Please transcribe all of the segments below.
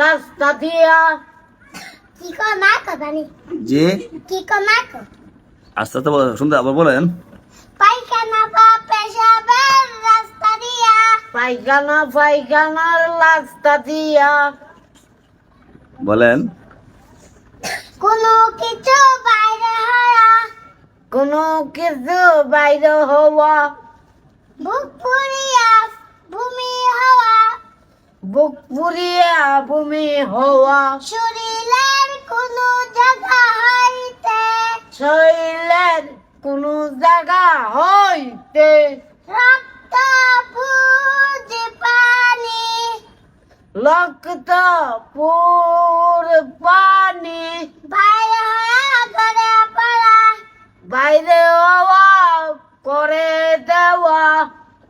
রাস্তা দিয়া। কি কো না কো জানি জি কি কো না কো আস্তে আস্তে শুনতে আবার বলেন। পায়খানা বা পেশাবের রাস্তা দিয়া পায়খানার রাস্তা দিয়া। বলেন। কোনো কিছু বাইরে হওয়া কোনো কিছু বাইরে হওয়া। বুক ফুরিয়া ভূমি হওয়া বুক পুরিয়া ভূমি হওয়া। শরীরের কোনো জায়গা হইতে শৈলের কোনো জায়গা হইতে রক্ত পুঁজি পানি রক্ত পুর পানি বাইরে হওয়া করে পড়া বাইরে হওয়া করে দেওয়া।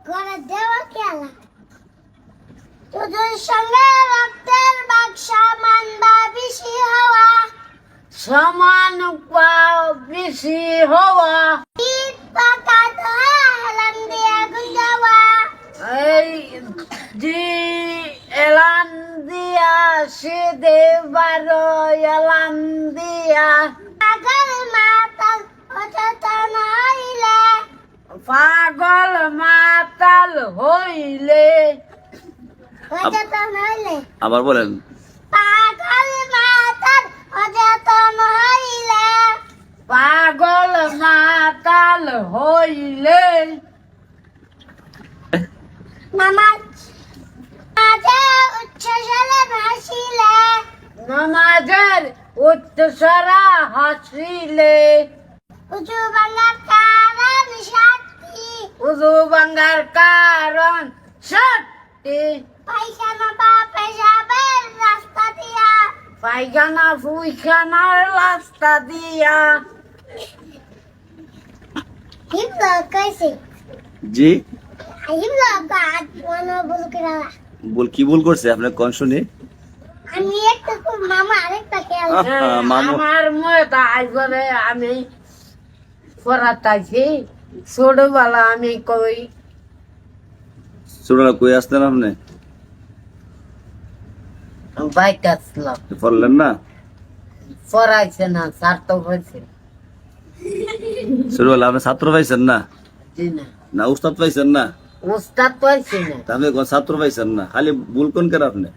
করে দেওয়া খেলা তোদের সঙ্গে রক্তের বাক সমান বা বেশি হওয়া সমান বা বেশি হওয়া। শীত পাকা ধোয়া হেলান দিয়ে গুঞ্জাওয়া এই জি এলান দিয়া সিদে বারো এলান দিয়া। পাগল মাতাল অচেতন হইলে পাগল মাতাল হইলে অচেতন হইলে আবার বলেন। পাগল মাতাল অচেতন হইলে পাগল মাতাল হইলে নামাজ মাঝে উচ্ছ্বাসে ভাসিলে নামাজের উচ্চস্বরা হাসিলে উঁচু বাংলার কারণ সাক্ষী উজু ভাঙ্গার কারণ সত্যি। পায়খানা বা পেশাবের রাস্তা দিয়া পায়খানা ফুইখানার রাস্তা দিয়া। হিমল কইছে জি হিমল বাদ মনে ভুল করা কি ভুল করছে আপনি কোন শুনি। আমি একটা তো মামা আরেকটা খেয়াল মামু আমার মতো আইসরে আমি পড়াতাছি ছোটবেলা আমি কই ছোটরা কই আসতেন আপনি বাইক আসলাম পড়লেন না। পড়াইছে না সার্থক হয়েছে ছোটবেলা আপনি ছাত্র পাইছেন না জি না না উস্তাদ পাইছেন না উস্তাদ পাইছে না। তা আপনি ছাত্র পাইছেন না খালি ভুল কোন কেন আপনি।